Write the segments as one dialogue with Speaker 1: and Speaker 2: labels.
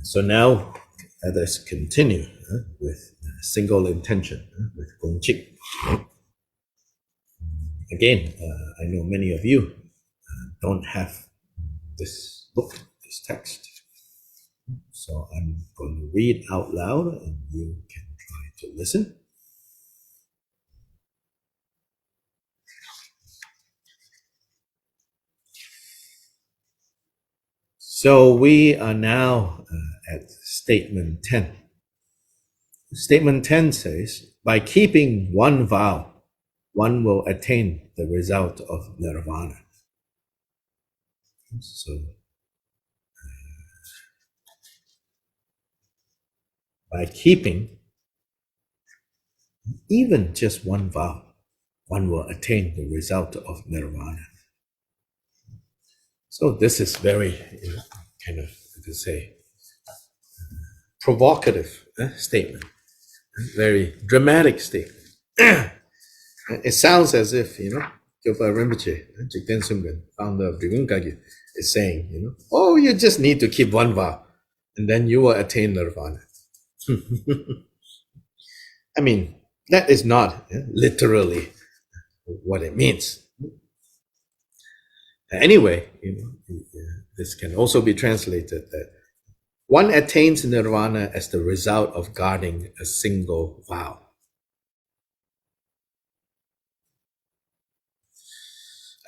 Speaker 1: So now let us continue with single intention with Gongchik. Again, I know many of you don't have this book, this text. So I'm going to read out loud and you can try to listen. So we are now at statement 10. Statement 10 says, by keeping one vow, one will attain the result of nirvana. So by keeping even just one vow, one will attain the result of nirvana. So this is very, kind of, to say, provocative statement, very dramatic statement. It sounds as if, Gyalpa Rinpoche, Jigten Sumgön, founder of Drigun Kagyu, is saying, oh, you just need to keep one vow, and then you will attain nirvana. I mean, that is not literally what it means. Anyway, this can also be translated that one attains nirvana as the result of guarding a single vow.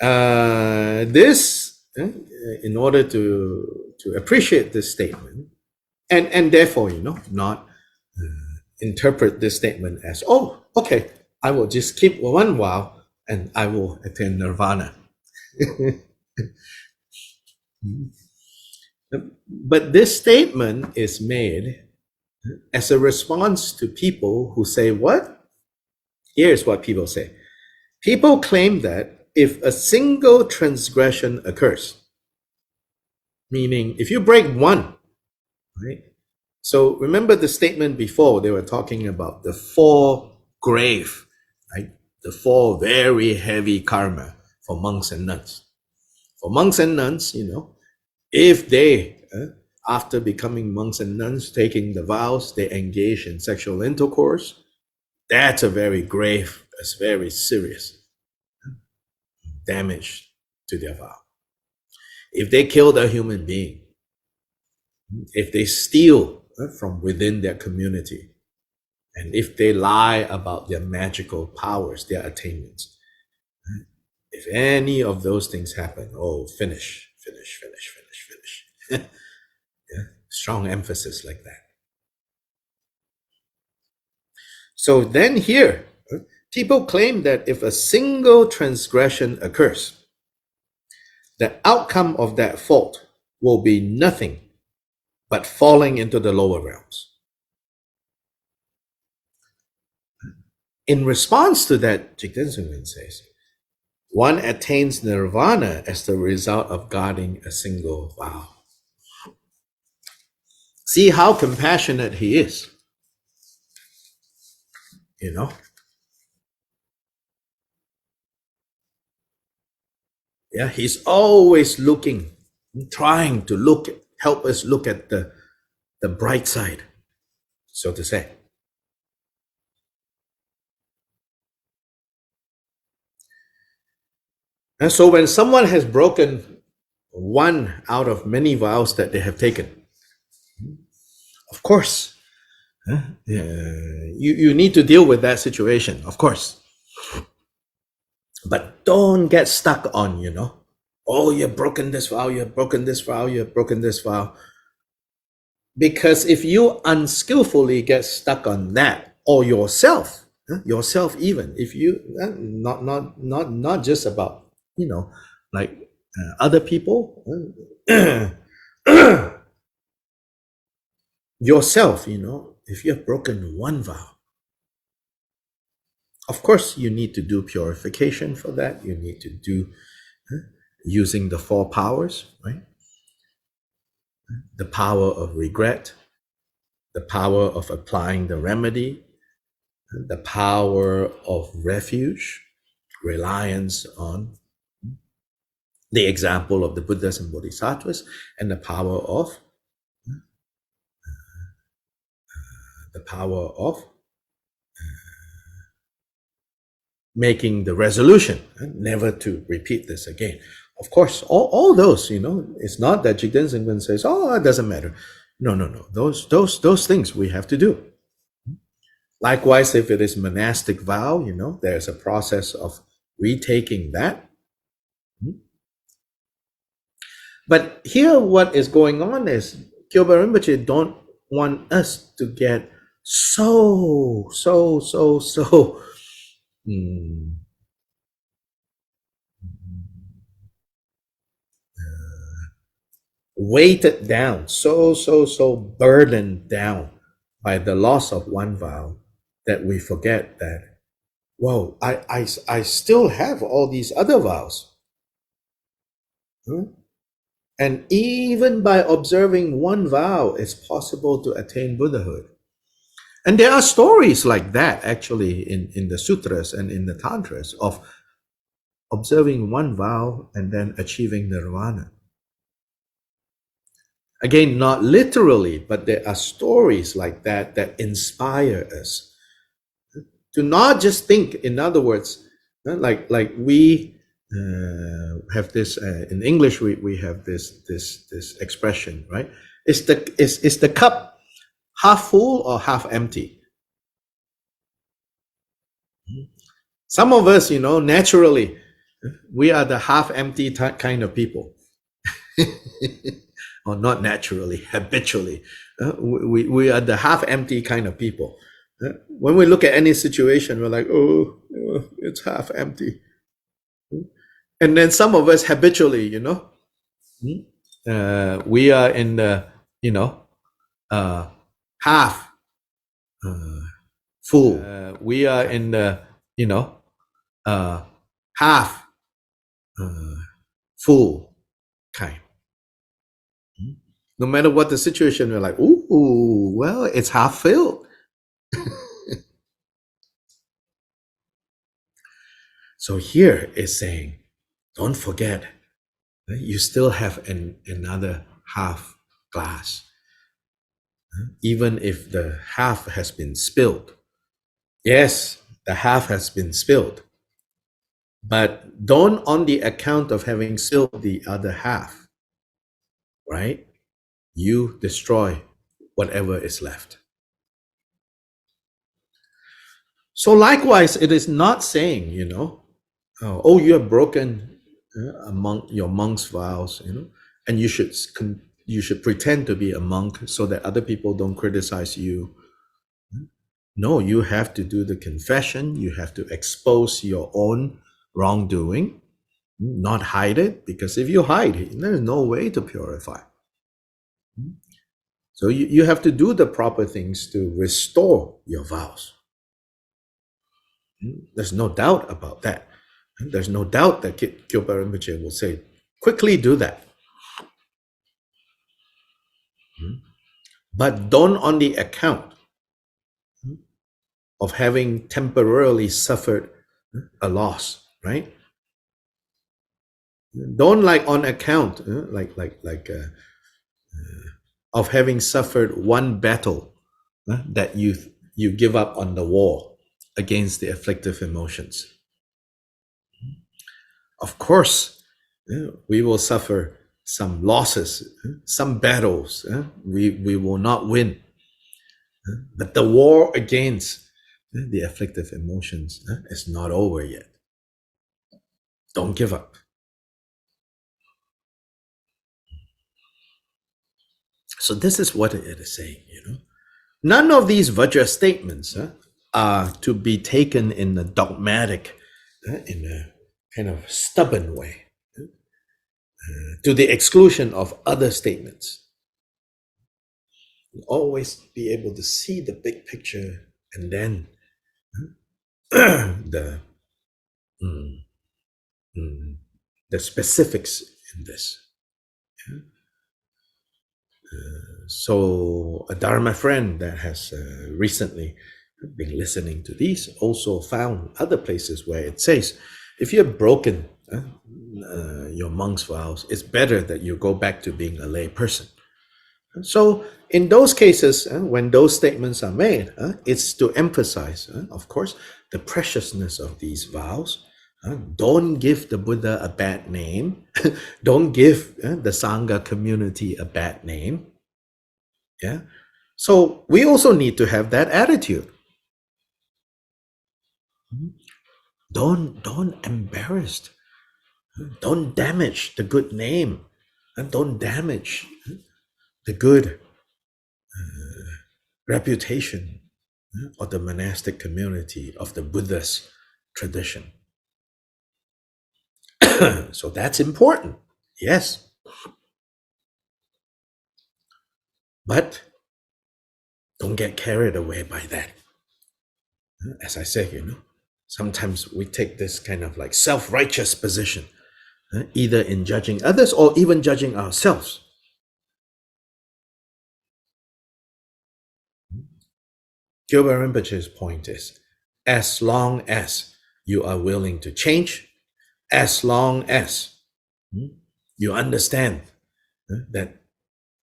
Speaker 1: This, in order to appreciate this statement, and therefore, not interpret this statement as, oh, okay, I will just keep one vow and I will attain nirvana. But this statement is made as a response to people who say, what? Here's what people say. People claim that if a single transgression occurs, meaning if you break one, right? So remember the statement before, they were talking about the four grave, right? The four very heavy karma for monks and nuns. For monks and nuns, if they, after becoming monks and nuns, taking the vows, they engage in sexual intercourse, that's a very grave, that's very serious damage to their vow. If they killed a human being, if they steal from within their community, and if they lie about their magical powers, their attainments, if any of those things happen, oh, finish. Yeah, strong emphasis like that. So then here, people claim that if a single transgression occurs, the outcome of that fault will be nothing but falling into the lower realms. In response to that, Jigten Sungön says, one attains nirvana as the result of guarding a single vow. See how compassionate he is. Yeah, he's always looking, trying to help us look at the bright side, so to say. And so when someone has broken one out of many vows that they have taken, of course, you need to deal with that situation, of course. But don't get stuck on, oh, you've broken this vow, you've broken this vow, you've broken this vow. Because if you unskillfully get stuck on that, or yourself even, if you, not just about, like other people, yourself, if you have broken one vow, of course, you need to do purification for that. You need to do using the four powers, right? The power of regret, the power of applying the remedy, the power of refuge, reliance on the example of the Buddhas and Bodhisattvas, and the power of making the resolution never to repeat this again. Of course, all those, it's not that Jigden Zingwen says, oh, it doesn't matter. No. Those things we have to do. Likewise, if it is monastic vow, there's a process of retaking that. But here what is going on is Kyoba Rinpoche don't want us to get so weighted down, so burdened down by the loss of one vow that we forget that, whoa, I still have all these other vows. And even by observing one vow, it's possible to attain Buddhahood. And there are stories like that actually in the sutras and in the tantras of observing one vow and then achieving nirvana. Again, not literally, but there are stories like that that inspire us to not just think. In other words, like we have this in English. We have this expression, right? Is the cup half full or half empty? Some of us, naturally, we are the half empty kind of people. Or not naturally, habitually. We are the half empty kind of people. When we look at any situation, we're like, oh, it's half empty. And then some of us habitually, we are in the, half full. We are in the, half full kind. No matter what the situation, we're like, ooh, well, it's half filled. So here is saying, don't forget, you still have another half glass. Even if the half has been spilled. Yes, the half has been spilled. But don't on the account of having spilled the other half, right? You destroy whatever is left. So likewise, it is not saying, oh, you have broken among your monk's vows, and you should pretend to be a monk so that other people don't criticize you. No, you have to do the confession. You have to expose your own wrongdoing, not hide it, because if you hide it, there's no way to purify. So you have to do the proper things to restore your vows. There's no doubt about that. There's no doubt that Kyopa Rinpoche will say, quickly do that. But don't on the account of having temporarily suffered a loss, right? Don't on account of having suffered one battle that you give up on the war against the afflictive emotions. Of course, we will suffer some losses, some battles. We will not win. But the war against the afflictive emotions is not over yet. Don't give up. So this is what it is saying, None of these Vajra statements are to be taken in a dogmatic, in a kind of stubborn way, to the exclusion of other statements. You'll always be able to see the big picture and then the specifics in this. So a Dharma friend that has recently been listening to these also found other places where it says, if you're broken your monk's vows, it's better that you go back to being a lay person. So, in those cases, when those statements are made, it's to emphasize, of course, the preciousness of these vows. Don't give the Buddha a bad name. Don't give the Sangha community a bad name. Yeah. So we also need to have that attitude. Don't embarrass. Don't damage the good name, and don't damage the good reputation of the monastic community, of the Buddha's tradition. So that's important, yes. But don't get carried away by that. As I say, sometimes we take this kind of like self-righteous position, either in judging others or even judging ourselves. Gilbert Rinpoche's point is, as long as you are willing to change, as long as you understand that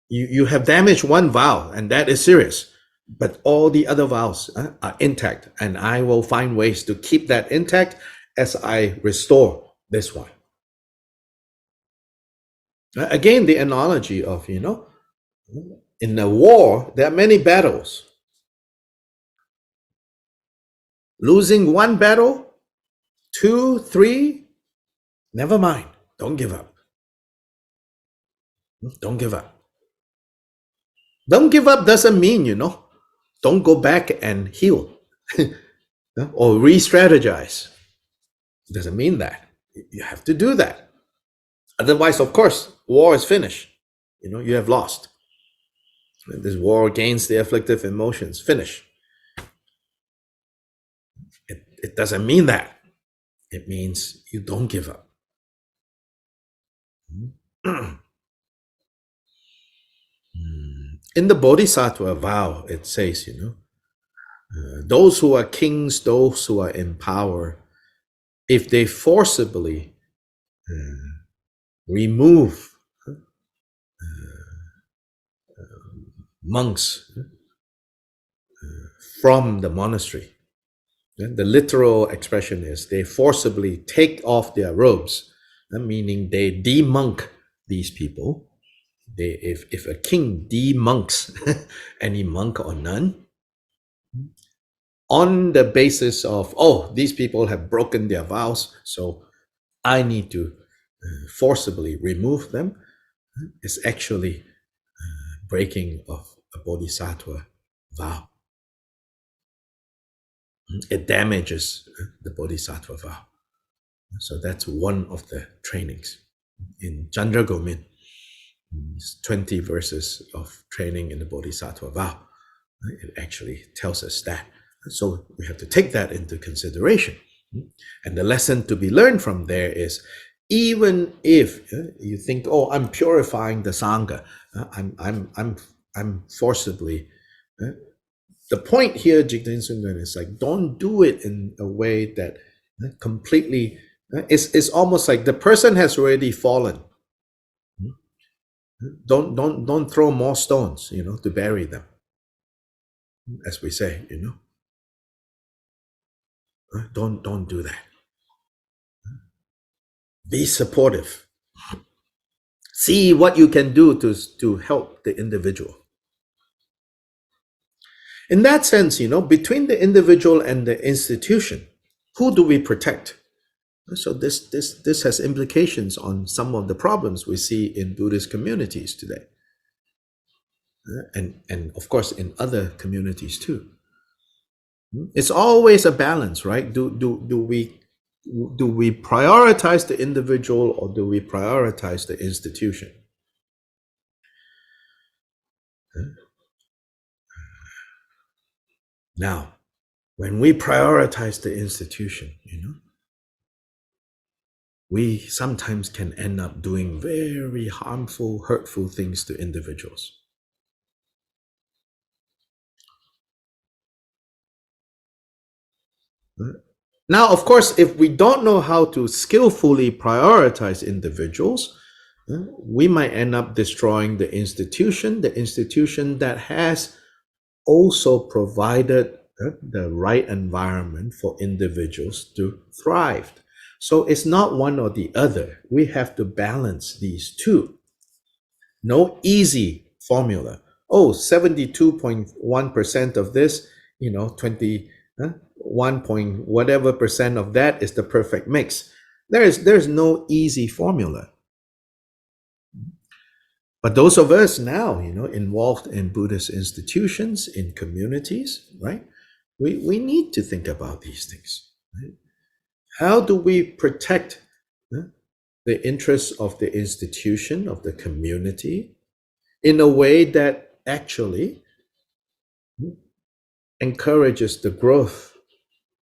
Speaker 1: you have damaged one vow, and that is serious, but all the other vows are intact, and I will find ways to keep that intact as I restore this one. Again, the analogy of, in a war, there are many battles. Losing one battle, 2, 3, never mind. Don't give up. Don't give up. Don't give up doesn't mean, don't go back and heal or re-strategize. Doesn't mean that. You have to do that. Otherwise, of course, war is finished. You have lost. This war against the afflictive emotions, finish. It doesn't mean that. It means you don't give up. In the Bodhisattva vow, it says, those who are kings, those who are in power, if they forcibly remove monks from the monastery, the literal expression is they forcibly take off their robes, meaning they demonk these people. If a king demonks any monk or nun on the basis of, these people have broken their vows, so I need to forcibly remove them, is actually breaking of a bodhisattva vow. It damages the bodhisattva vow. So that's one of the trainings. In Chandra Gomin, 20 verses of training in the bodhisattva vow. It actually tells us that. So we have to take that into consideration. And the lesson to be learned from there is, even if you think, I'm purifying the Sangha, I'm forcibly. The point here, Jigten Sungren, is like, don't do it in a way that completely, it's almost like the person has already fallen. Don't throw more stones, to bury them, as we say, Don't do that. Be supportive. See what you can do to help the individual. In that sense, between the individual and the institution, who do we protect? So this has implications on some of the problems we see in Buddhist communities today, and of course in other communities too. It's always a balance, right? Do we prioritize the individual, or do we prioritize the institution? Now, when we prioritize the institution, we sometimes can end up doing very harmful, hurtful things to individuals. Now, of course, if we don't know how to skillfully prioritize individuals, we might end up destroying the institution that has also provided the right environment for individuals to thrive. So it's not one or the other. We have to balance these two. No easy formula. Oh, 72.1% of this, 1 point whatever percent of that is the perfect mix. There's no easy formula. But those of us now, involved in Buddhist institutions, in communities, right? We need to think about these things. Right? How do we protect the interests of the institution, of the community, in a way that actually encourages the growth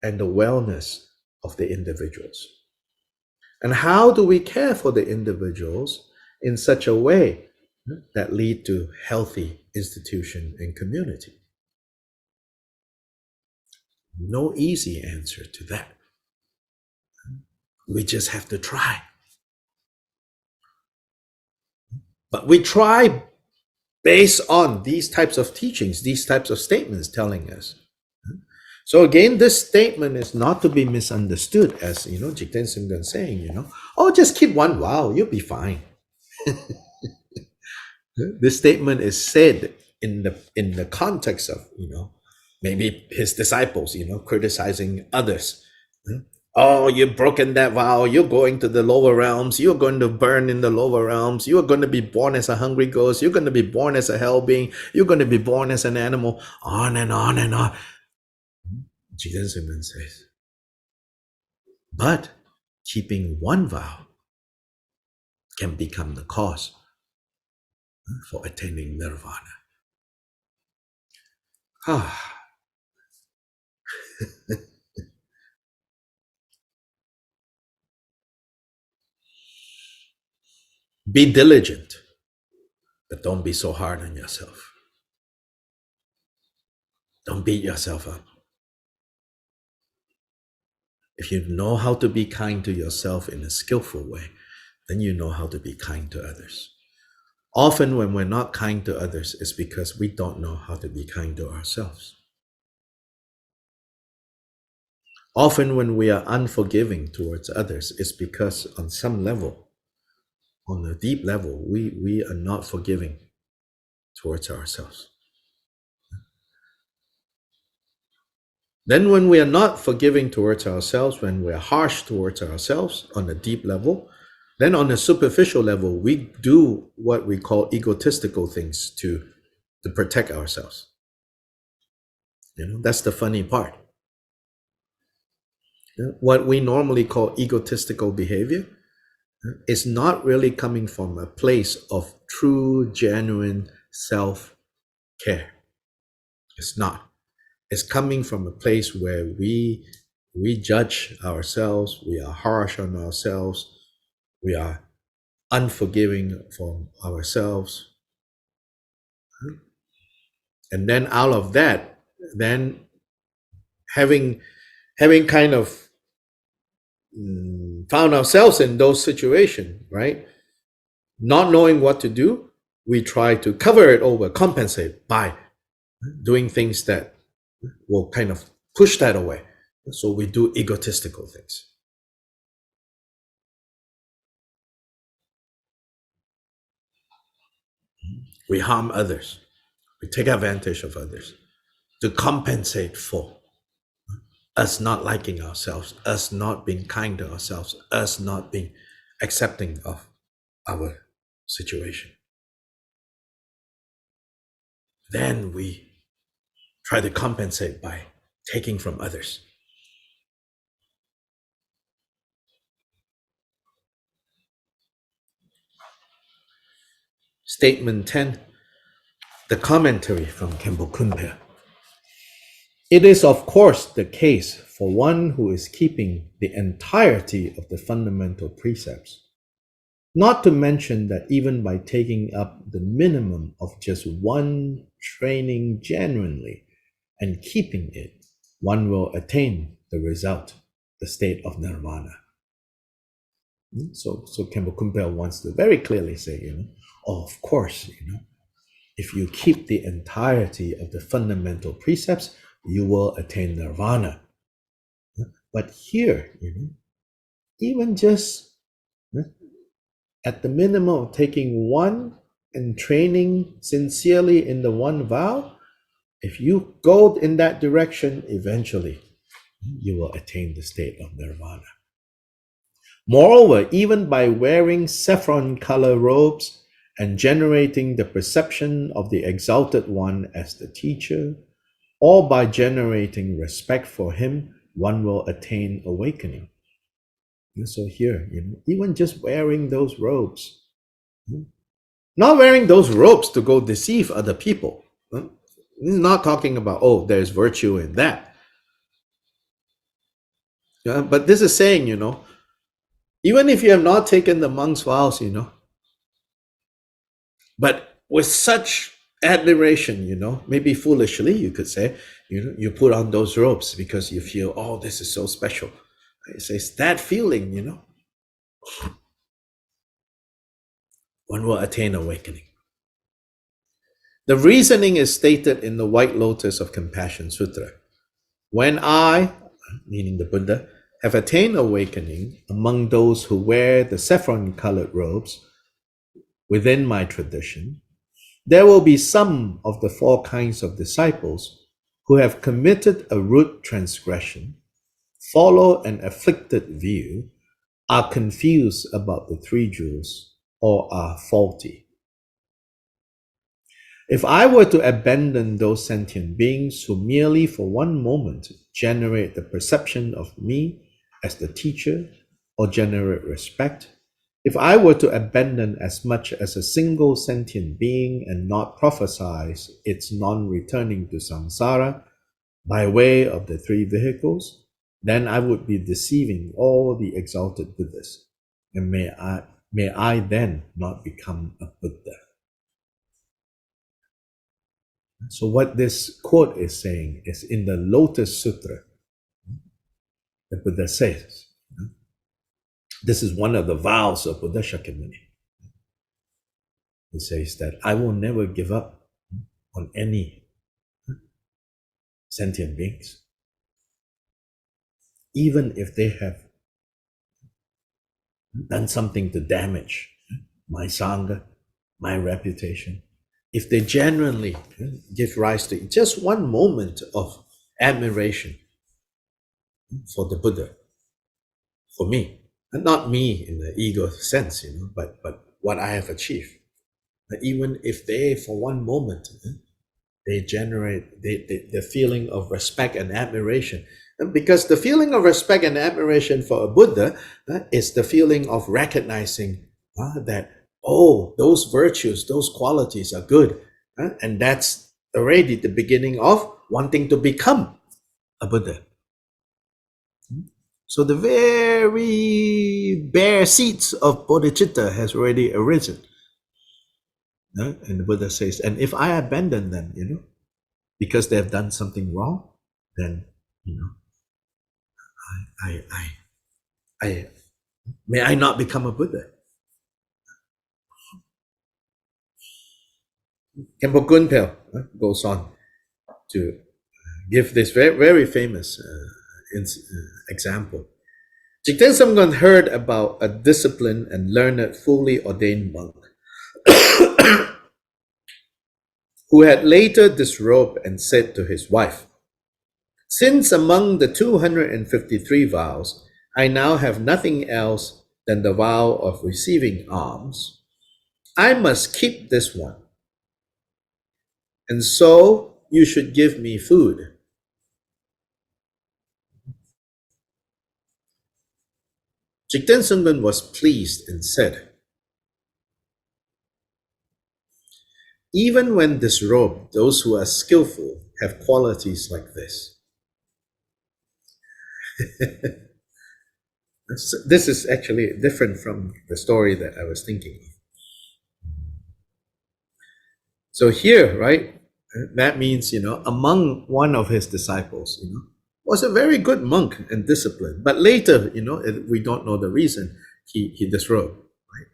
Speaker 1: and the wellness of the individuals? And how do we care for the individuals in such a way that lead to healthy institution and community? No easy answer to that. We just have to try. But we try based on these types of teachings, these types of statements telling us. So again, this statement is not to be misunderstood as, Jigten Simgan saying, oh, just keep one vow, you'll be fine. This statement is said in the context of, maybe his disciples, criticizing others. Oh, you've broken that vow. You're going to the lower realms. You're going to burn in the lower realms. You're going to be born as a hungry ghost. You're going to be born as a hell being. You're going to be born as an animal. On and on and on. Jesus even says, but keeping one vow can become the cause for attaining nirvana. Be diligent, but don't be so hard on yourself. Don't beat yourself up. If you know how to be kind to yourself in a skillful way, then you know how to be kind to others. Often when we're not kind to others, it's because we don't know how to be kind to ourselves. Often when we are unforgiving towards others, it's because on some level, on a deep level, we are not forgiving towards ourselves. Then when we are not forgiving towards ourselves, when we are harsh towards ourselves on a deep level, then on a superficial level, we do what we call egotistical things to protect ourselves. That's the funny part. What we normally call egotistical behavior is not really coming from a place of true, genuine self-care. It's not. It's coming from a place where we judge ourselves, we are harsh on ourselves, we are unforgiving from ourselves. And then out of that, then having kind of found ourselves in those situations, right? Not knowing what to do, we try to cover it over, compensate by doing things that will kind of push that away. So we do egotistical things. We harm others. We take advantage of others to compensate for us not liking ourselves, us not being kind to ourselves, us not being accepting of our situation. Then we try to compensate by taking from others. Statement 10, the commentary from Khenpo Kunpal. It is of course the case for one who is keeping the entirety of the fundamental precepts, not to mention that even by taking up the minimum of just one training genuinely and keeping it, one will attain the result the state of nirvana. So Khenpo Kunpal wants to very clearly say, oh, of course, if you keep the entirety of the fundamental precepts, you will attain nirvana. But here, even just at the minimum of taking one and training sincerely in the one vow, if you go in that direction, eventually you will attain the state of nirvana. Moreover, even by wearing saffron color robes and generating the perception of the Exalted One as the teacher, or by generating respect for him, one will attain awakening. And so here, even just wearing those robes, not wearing those robes to go deceive other people. This is not talking about, oh, there's virtue in that. But this is saying, even if you have not taken the monk's vows, but with such admiration, maybe foolishly, you could say, you put on those robes because you feel, oh, this is so special. It says that feeling, one will attain awakening. The reasoning is stated in the White Lotus of Compassion Sutra. When I, meaning the Buddha, have attained awakening among those who wear the saffron-colored robes within my tradition, there will be some of the four kinds of disciples who have committed a rude transgression, follow an afflicted view, are confused about the three jewels, or are faulty. If I were to abandon those sentient beings who merely for one moment generate the perception of me as the teacher or generate respect, if I were to abandon as much as a single sentient being and not prophesize its non-returning to samsara by way of the three vehicles, then I would be deceiving all the exalted Buddhas. And may I then not become a Buddha. So what this quote is saying is in the Lotus Sutra, the Buddha says, this is one of the vows of Buddha Shakyamuni. He says that I will never give up on any sentient beings, even if they have done something to damage my sangha, my reputation. If they genuinely give rise to just one moment of admiration for the Buddha, for me, and not me in the ego sense, but what I have achieved. But even if they, for one moment, they generate the feeling of respect and admiration. Because the feeling of respect and admiration for a Buddha is the feeling of recognizing that, oh, those virtues, those qualities are good. And that's already the beginning of wanting to become a Buddha. So the very bare seeds of bodhicitta has already arisen. And the Buddha says, and if I abandon them, because they have done something wrong, then, I may I not become a Buddha. Khenpo Kunpal goes on to give this very, very famous example. Jigten Samgon heard about a disciplined and learned, fully ordained monk who had later disrobed and said to his wife, "Since among the 253 vows, I now have nothing else than the vow of receiving alms, I must keep this one. And so you should give me food." Jigten Sungpan was pleased and said, "Even when disrobed, those who are skillful have qualities like this." This is actually different from the story that I was thinking of. So here, right, that means, among one of his disciples, was a very good monk and disciplined. But later, we don't know the reason he disrobed. Right?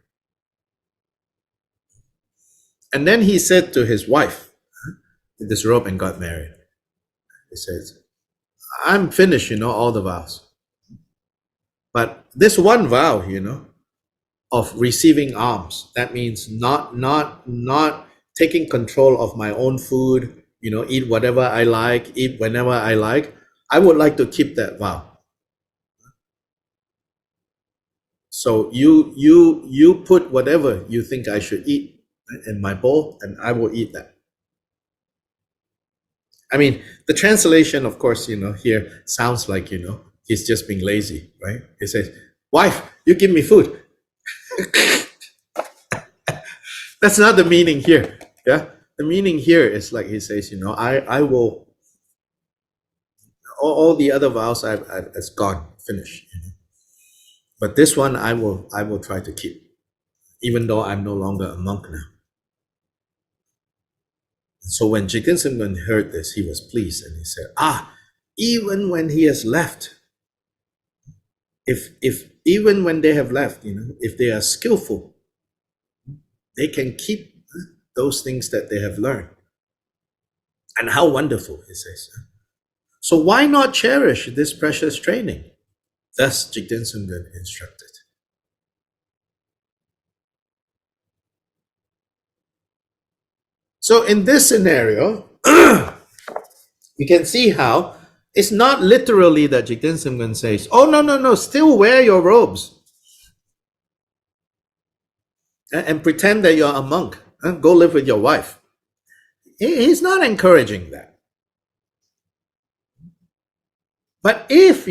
Speaker 1: And then he said to his wife, he disrobed and got married. He says, I'm finished, all the vows. But this one vow, of receiving alms, that means not taking control of my own food, eat whatever I like, eat whenever I like. I would like to keep that vow. So you put whatever you think I should eat in my bowl, and I will eat that. I mean, the translation, of course, here sounds like, he's just being lazy, right? He says, wife, you give me food. That's not the meaning here. Yeah. The meaning here is like he says, I will, all the other vows it's gone, finished. But this one I will try to keep, even though I'm no longer a monk now. So when Jigten heard this, he was pleased and he said, even when he has left, if even when they have left, if they are skillful, they can keep those things that they have learned. And how wonderful, he says. So why not cherish this precious training? Thus Jigten instructed. So in this scenario, you can see how it's not literally that Jigten says, oh, no, still wear your robes and pretend that you're a monk and go live with your wife. He's not encouraging that. But if,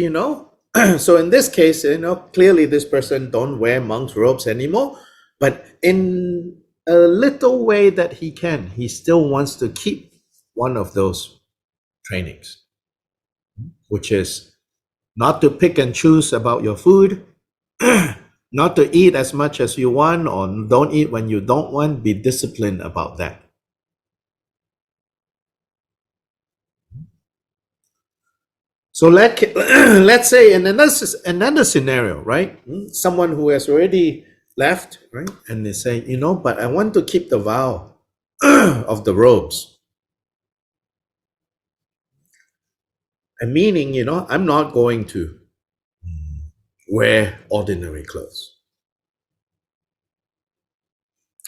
Speaker 1: so in this case, clearly this person don't wear monk's robes anymore, but in a little way that he can, he still wants to keep one of those trainings, which is not to pick and choose about your food, not to eat as much as you want, or don't eat when you don't want. Be disciplined about that. So let's say in another scenario, right? Someone who has already left, right? And they say, but I want to keep the vow of the robes. And meaning, I'm not going to wear ordinary clothes.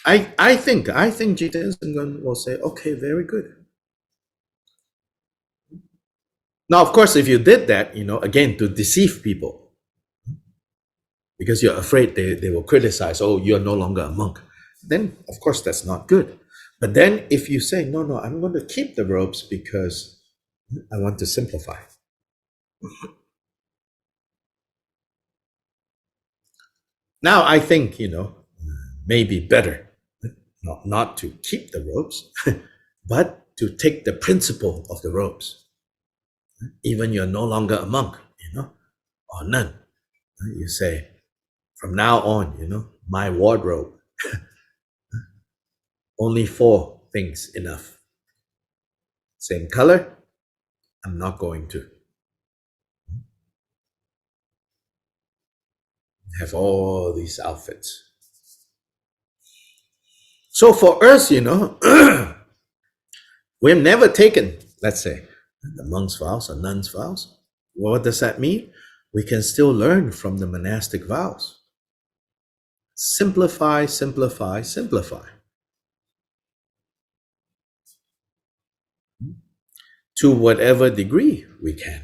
Speaker 1: I think Jiten will say, okay, very good. Now, of course, if you did that, again, to deceive people, because you're afraid they will criticize, oh, you're no longer a monk, then of course that's not good. But then if you say, no, I'm going to keep the robes because I want to simplify. Now I think, maybe better not to keep the robes, but to take the principle of the robes. Even you're no longer a monk, or nun. You say, from now on, my wardrobe, only 4 things enough. Same color, I'm not going to have all these outfits. So for us, we've never taken, let's say, the monk's vows or nun's vows. What does that mean? We can still learn from the monastic vows. Simplify, simplify, simplify. To whatever degree we can,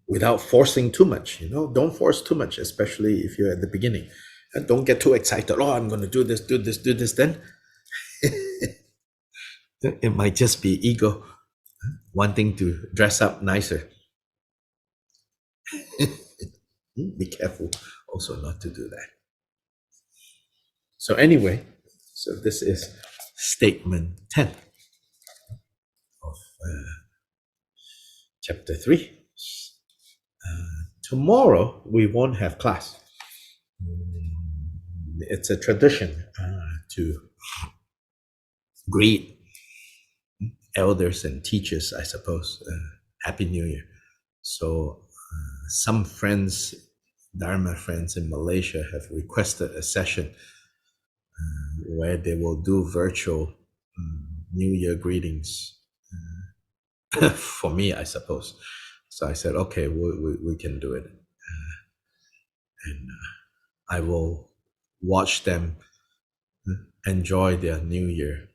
Speaker 1: without forcing too much. Don't force too much, especially if you're at the beginning. And don't get too excited. Oh, I'm going to do this, do this, do this. Then it might just be ego wanting to dress up nicer. Be careful also not to do that. So anyway, so this is statement 10 of chapter 3. Tomorrow we won't have class. It's a tradition to greet elders and teachers, I suppose. Happy New Year. So some friends, Dharma friends in Malaysia, have requested a session where they will do virtual New Year greetings for me, I suppose. So I said, okay, we can do it. And I will watch them enjoy their New Year.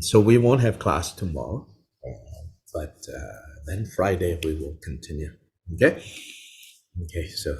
Speaker 1: So we won't have class tomorrow, but then Friday we will continue. Okay? Okay, so